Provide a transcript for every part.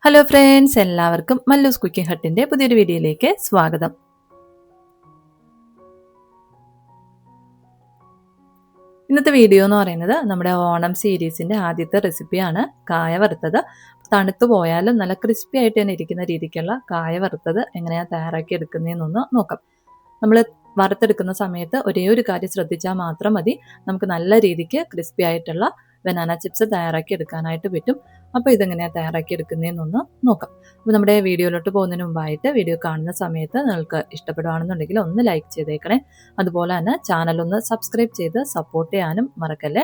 Hello friends, എല്ലാവർക്കും Mallus cooking ഹട്ടിൻ്റെ പുതിയൊരു വീഡിയോയിലേക്ക് സ്വാഗതം. ഇന്നത്തെ വീഡിയോ എന്ന് പറയുന്നത് നമ്മുടെ ഓണം സീരീസിൻ്റെ ആദ്യത്തെ റെസിപ്പിയാണ് കായ വറുത്തത്. തണുത്തു പോയാലും നല്ല ക്രിസ്പി ആയിട്ട് തന്നെ ഇരിക്കുന്ന രീതിക്കുള്ള കായ വറുത്തത് എങ്ങനെയാണ് തയ്യാറാക്കി എടുക്കുന്നതെന്നൊന്ന് നോക്കാം. നമ്മൾ വറുത്തെടുക്കുന്ന സമയത്ത് ഒരേ ഒരു കാര്യം ശ്രദ്ധിച്ചാൽ മാത്രം മതി, നമുക്ക് നല്ല രീതിക്ക് ക്രിസ്പി ആയിട്ടുള്ള ബനാന ചിപ്സ് തയ്യാറാക്കി എടുക്കാനായിട്ട് പറ്റും. അപ്പോൾ ഇതെങ്ങനെയാണ് തയ്യാറാക്കി എടുക്കുന്നതെന്നൊന്ന് നോക്കാം. അപ്പോൾ നമ്മുടെ വീഡിയോയിലോട്ട് പോകുന്നതിന് മുമ്പായിട്ട് വീഡിയോ കാണുന്ന സമയത്ത് നിങ്ങൾക്ക് ഇഷ്ടപ്പെടുകയാണെന്നുണ്ടെങ്കിൽ ഒന്ന് ലൈക്ക് ചെയ്തേക്കണേ. അതുപോലെ തന്നെ ചാനലൊന്ന് സബ്സ്ക്രൈബ് ചെയ്ത് സപ്പോർട്ട് ചെയ്യാനും മറക്കല്ലേ.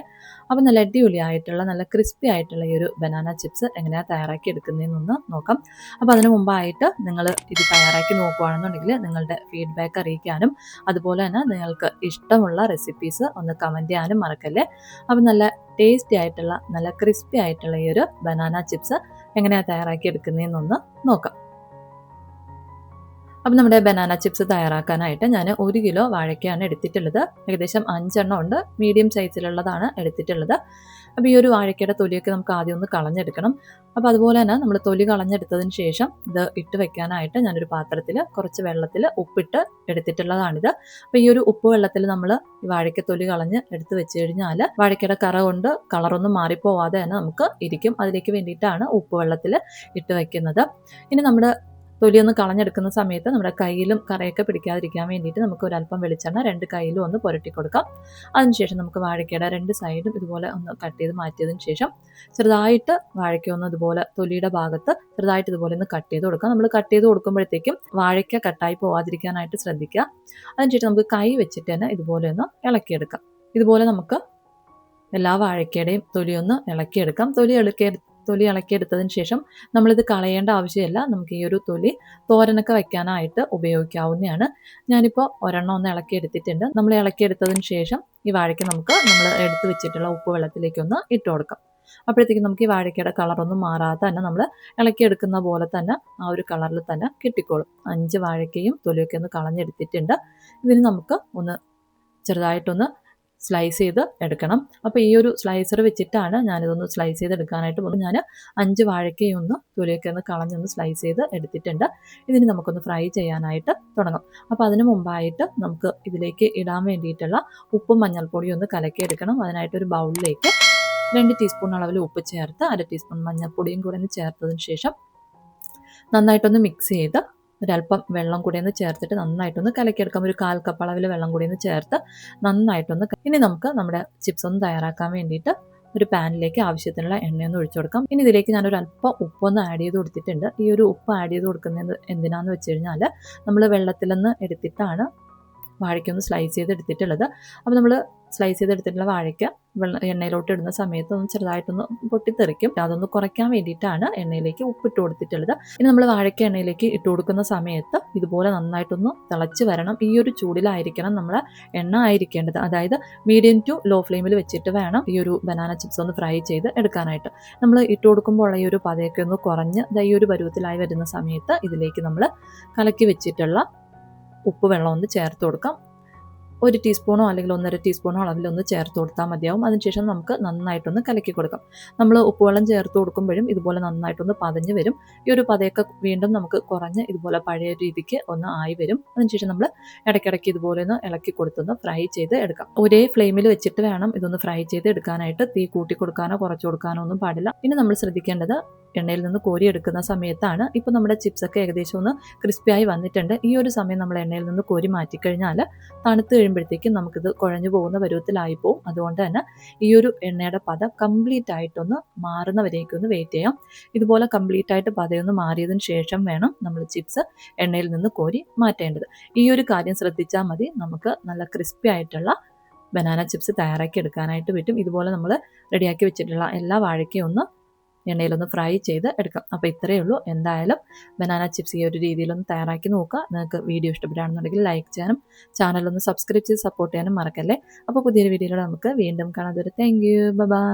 അപ്പോൾ നല്ല അടിപൊളിയായിട്ടുള്ള നല്ല ക്രിസ്പി ആയിട്ടുള്ള ഈ ഒരു ബനാന ചിപ്സ് എങ്ങനെയാണ് തയ്യാറാക്കി എടുക്കുന്നതെന്നൊന്ന് നോക്കാം. അപ്പോൾ അതിന് മുമ്പായിട്ട് നിങ്ങൾ ഇത് തയ്യാറാക്കി നോക്കുകയാണെന്നുണ്ടെങ്കിൽ നിങ്ങളുടെ ഫീഡ്ബാക്ക് അറിയിക്കാനും അതുപോലെ തന്നെ നിങ്ങൾക്ക് ഇഷ്ടമുള്ള റെസിപ്പീസ് ഒന്ന് കമൻറ്റ് ചെയ്യാനും മറക്കല്ലേ. അപ്പോൾ നല്ല ടേസ്റ്റി ആയിട്ടുള്ള നല്ല ക്രിസ്പി ആയിട്ടുള്ള ഈ ഒരു ബനാന ചിപ്സ് എങ്ങനെയാണ് തയ്യാറാക്കി എടുക്കുന്നതെന്നൊന്ന് നോക്കാം. അപ്പം നമ്മുടെ ബനാന ചിപ്സ് തയ്യാറാക്കാനായിട്ട് ഞാൻ 1 കിലോ വാഴയ്ക്കയാണ് എടുത്തിട്ടുള്ളത്. ഏകദേശം 5 എണ്ണം ഉണ്ട്, മീഡിയം സൈസിലുള്ളതാണ് എടുത്തിട്ടുള്ളത്. അപ്പോൾ ഈ ഒരു വാഴയ്ക്കയുടെ തൊലിയൊക്കെ നമുക്ക് ആദ്യം ഒന്ന് കളഞ്ഞെടുക്കണം. അപ്പോൾ അതുപോലെ തന്നെ നമ്മൾ തൊലി കളഞ്ഞെടുത്തതിന് ശേഷം ഇത് ഇട്ട് വെക്കാനായിട്ട് ഞാനൊരു പാത്രത്തിൽ കുറച്ച് വെള്ളത്തിൽ ഉപ്പിട്ട് എടുത്തിട്ടുള്ളതാണിത്. അപ്പോൾ ഈ ഒരു ഉപ്പ് വെള്ളത്തിൽ നമ്മൾ ഈ വാഴയ്ക്ക തൊലി കളഞ്ഞ് എടുത്ത് വെച്ച് കഴിഞ്ഞാൽ വാഴയ്ക്കയുടെ കറ കൊണ്ട് കളറൊന്നും മാറിപ്പോവാതെ തന്നെ നമുക്ക് ഇരിക്കും. അതിലേക്ക് വേണ്ടിയിട്ടാണ് ഉപ്പ് വെള്ളത്തിൽ ഇട്ട് വയ്ക്കുന്നത്. ഇനി നമ്മുടെ തൊലിയൊന്ന് കളഞ്ഞെടുക്കുന്ന സമയത്ത് നമ്മുടെ കയ്യിലും കറയൊക്കെ പിടിക്കാതിരിക്കാൻ വേണ്ടിയിട്ട് നമുക്ക് ഒരല്പം വെളിച്ചെണ്ണ 2 കയ്യിലും ഒന്ന് പുരട്ടി കൊടുക്കാം. അതിനുശേഷം നമുക്ക് വാഴയ്ക്കയുടെ 2 സൈഡും ഇതുപോലെ ഒന്ന് കട്ട് ചെയ്ത് മാറ്റിയതിന് ശേഷം ചെറുതായിട്ട് വാഴയ്ക്ക ഒന്ന് ഇതുപോലെ തൊലിയുടെ ഭാഗത്ത് ചെറുതായിട്ട് ഇതുപോലെ ഒന്ന് കട്ട് ചെയ്ത് കൊടുക്കാം. നമ്മൾ കട്ട് ചെയ്ത് കൊടുക്കുമ്പോഴത്തേക്കും വാഴയ്ക്ക കട്ടായി പോവാതിരിക്കാനായിട്ട് ശ്രദ്ധിക്കുക. അതിനുശേഷം നമുക്ക് കൈ വെച്ചിട്ട് തന്നെ ഇതുപോലെ ഒന്ന് ഇളക്കിയെടുക്കാം. ഇതുപോലെ നമുക്ക് എല്ലാ വാഴയ്ക്കയുടെയും തൊലിയൊന്ന് ഇളക്കിയെടുക്കാം. തൊലി ഇളക്കിയെടുത്തതിന് ശേഷം നമ്മളിത് കളയേണ്ട ആവശ്യമില്ല. നമുക്ക് ഈ ഒരു തൊലി തോരനൊക്കെ വയ്ക്കാനായിട്ട് ഉപയോഗിക്കാവുന്നതാണ്. ഞാനിപ്പോൾ ഒരെണ്ണം ഒന്ന് ഇളക്കിയെടുത്തിട്ടുണ്ട്. നമ്മൾ ഇളക്കിയെടുത്തതിന് ശേഷം ഈ വാഴയ്ക്ക് നമ്മൾ എടുത്ത് വെച്ചിട്ടുള്ള ഉപ്പ് വെള്ളത്തിലേക്കൊന്ന് ഇട്ട് കൊടുക്കാം. അപ്പോഴത്തേക്കും നമുക്ക് ഈ വാഴയ്ക്കയുടെ കളറൊന്നും മാറാതെ തന്നെ നമ്മൾ ഇളക്കിയെടുക്കുന്ന പോലെ തന്നെ ആ ഒരു കളറിൽ തന്നെ കിട്ടിക്കോളും. 5 വാഴയ്ക്കയും തൊലിയൊക്കെ ഒന്ന് കളഞ്ഞെടുത്തിട്ടുണ്ട്. ഇതിന് നമുക്ക് ഒന്ന് ചെറുതായിട്ടൊന്ന് സ്ലൈസ് ചെയ്ത് എടുക്കണം. അപ്പോൾ ഈ ഒരു സ്ലൈസർ വെച്ചിട്ടാണ് ഞാനിതൊന്ന് സ്ലൈസ് ചെയ്ത് എടുക്കാനായിട്ട് പോകുന്നത്. ഞാൻ 5 വാഴയ്ക്കയും ഒന്ന് തൊലിയൊക്കെ ഒന്ന് കളഞ്ഞൊന്ന് സ്ലൈസ് ചെയ്ത് എടുത്തിട്ടുണ്ട്. ഇതിന് നമുക്കൊന്ന് ഫ്രൈ ചെയ്യാനായിട്ട് തുടങ്ങാം. അപ്പോൾ അതിന് മുമ്പായിട്ട് നമുക്ക് ഇതിലേക്ക് ഇടാൻ വേണ്ടിയിട്ടുള്ള ഉപ്പും മഞ്ഞൾപ്പൊടിയും ഒന്ന് കലക്കിയെടുക്കണം. അതിനായിട്ടൊരു ബൗളിലേക്ക് 2 ടീസ്പൂൺ അളവിൽ ഉപ്പ് ചേർത്ത് 1/2 ടീസ്പൂൺ മഞ്ഞൾപ്പൊടിയും കൂടെ ഒന്ന് ചേർത്തതിന് ശേഷം നന്നായിട്ടൊന്ന് മിക്സ് ചെയ്ത് ഒരല്പം വെള്ളം കൂടി ഒന്ന് ചേർത്തിട്ട് നന്നായിട്ടൊന്ന് കലക്കിയെടുക്കാം. ഒരു 1/4 കപ്പ് അളവിൽ വെള്ളം കൂടി ഒന്ന് ചേർത്ത് നന്നായിട്ടൊന്ന് ഇനി നമുക്ക് നമ്മുടെ ചിപ്സ് ഒന്ന് തയ്യാറാക്കാൻ വേണ്ടിയിട്ട് ഒരു പാനിലേക്ക് ആവശ്യത്തിനുള്ള എണ്ണയൊന്ന് ഒഴിച്ചു കൊടുക്കാം. ഇനി ഇതിലേക്ക് ഞാനൊരു അല്പം ഉപ്പൊന്ന് ആഡ് ചെയ്ത് കൊടുത്തിട്ടുണ്ട്. ഈ ഒരു ഉപ്പ് ആഡ് ചെയ്ത് കൊടുക്കുന്നത് എന്തിനാന്ന് വെച്ച് കഴിഞ്ഞാൽ നമ്മൾ വെള്ളത്തിൽ നിന്ന് എടുത്തിട്ടാണ് വാഴയ്ക്കൊന്ന് സ്ലൈസ് ചെയ്ത് എടുത്തിട്ടുള്ളത്. അപ്പോൾ നമ്മൾ സ്ലൈസ് ചെയ്തെടുത്തിട്ടുള്ള വാഴയ്ക്ക എണ്ണയിലോട്ട് ഇടുന്ന സമയത്ത് ഒന്ന് ചെറുതായിട്ടൊന്ന് പൊട്ടിത്തെറിക്കും. അതൊന്ന് കുറയ്ക്കാൻ വേണ്ടിയിട്ടാണ് എണ്ണയിലേക്ക് ഉപ്പിട്ട് കൊടുത്തിട്ടുള്ളത്. ഇനി നമ്മൾ വാഴയ്ക്ക എണ്ണയിലേക്ക് ഇട്ട് കൊടുക്കുന്ന സമയത്ത് ഇതുപോലെ നന്നായിട്ടൊന്ന് തിളച്ച് വരണം. ഈ ഒരു ചൂടിലായിരിക്കണം നമ്മൾ എണ്ണ ആയിരിക്കേണ്ടത്. അതായത് മീഡിയം ടു ലോ ഫ്ലെയിമിൽ വെച്ചിട്ട് വേണം ഈ ഒരു ബനാന ചിപ്സ് ഒന്ന് ഫ്രൈ ചെയ്ത് എടുക്കാനായിട്ട്. നമ്മൾ ഇട്ട് കൊടുക്കുമ്പോൾ ഈ ഒരു പതയൊക്കെ ഒന്ന് കുറഞ്ഞ് ഈ ഒരു പരുവത്തിലായി വരുന്ന സമയത്ത് ഇതിലേക്ക് നമ്മൾ കലക്കി വെച്ചിട്ടുള്ള ഉപ്പ് വെള്ളം ഒന്ന് ചേർത്ത് കൊടുക്കാം. 1 ടീസ്പൂണോ അല്ലെങ്കിൽ 1.5 ടീസ്പൂണോ അളവിലൊന്ന് ചേർത്ത് കൊടുത്താൽ മതിയാവും. അതിനുശേഷം നമുക്ക് നന്നായിട്ടൊന്ന് കലക്കി കൊടുക്കാം. നമ്മൾ ഉപ്പുവെള്ളം ചേർത്ത് കൊടുക്കുമ്പോഴും ഇതുപോലെ നന്നായിട്ടൊന്ന് പതഞ്ഞ് വരും. ഈ ഒരു പതയൊക്കെ വീണ്ടും നമുക്ക് കുറഞ്ഞ് ഇതുപോലെ പഴയ രീതിക്ക് ഒന്ന് ആയി വരും. അതിനുശേഷം നമ്മൾ ഇടയ്ക്കിടയ്ക്ക് ഇതുപോലെ ഒന്ന് ഇളക്കി കൊടുത്തൊന്ന് ഫ്രൈ ചെയ്ത് എടുക്കാം. ഒരേ ഫ്ലെയിമിൽ വെച്ചിട്ട് വേണം ഇതൊന്ന് ഫ്രൈ ചെയ്ത് എടുക്കാനായിട്ട്. തീ കൂട്ടി കൊടുക്കാനോ കുറച്ച് കൊടുക്കാനോ ഒന്നും പാടില്ല. പിന്നെ നമ്മൾ ശ്രദ്ധിക്കേണ്ടത് എണ്ണയിൽ നിന്ന് കോരിയെടുക്കുന്ന സമയത്താണ്. ഇപ്പോൾ നമ്മുടെ ചിപ്സൊക്കെ ഏകദേശം ഒന്ന് ക്രിസ്പിയായി വന്നിട്ടുണ്ട്. ഈ ഒരു സമയം നമ്മൾ എണ്ണയിൽ നിന്ന് കോരി മാറ്റിക്കഴിഞ്ഞാൽ തണുത്ത് കഴിയുമ്പോഴത്തേക്കും നമുക്കിത് കുഴഞ്ഞു പോകുന്ന പരുവത്തിലായി പോകും. അതുകൊണ്ട് തന്നെ ഈ ഒരു എണ്ണയുടെ പത കംപ്ലീറ്റ് ആയിട്ടൊന്ന് മാറുന്നവരേക്കൊന്ന് വെയിറ്റ് ചെയ്യാം. ഇതുപോലെ കംപ്ലീറ്റ് ആയിട്ട് പതയൊന്ന് മാറിയതിന് ശേഷം വേണം നമ്മൾ ചിപ്സ് എണ്ണയിൽ നിന്ന് കോരി മാറ്റേണ്ടത്. ഈ ഒരു കാര്യം ശ്രദ്ധിച്ചാൽ മതി, നമുക്ക് നല്ല ക്രിസ്പി ആയിട്ടുള്ള ബനാന ചിപ്സ് തയ്യാറാക്കി എടുക്കാനായിട്ട് പറ്റും. ഇതുപോലെ നമ്മൾ റെഡിയാക്കി വെച്ചിട്ടുള്ള എല്ലാ വാഴയ്ക്കയും ഒന്ന് എണ്ണയിലൊന്ന് ഫ്രൈ ചെയ്ത് എടുക്കാം. അപ്പോൾ ഇത്രയേ ഉള്ളൂ. എന്തായാലും ബനാന ചിപ്സ് ഈ ഒരു രീതിയിലൊന്ന് തയ്യാറാക്കി നോക്കുക. നിങ്ങൾക്ക് വീഡിയോ ഇഷ്ടപ്പെടുകയാണെന്നുണ്ടെങ്കിൽ ലൈക്ക് ചെയ്യാനും ചാനലൊന്ന് സബ്സ്ക്രൈബ് ചെയ്ത് സപ്പോർട്ട് ചെയ്യാനും മറക്കല്ലേ. അപ്പോൾ പുതിയൊരു വീഡിയോയിലൂടെ നമുക്ക് വീണ്ടും കാണാം. Thank you, by.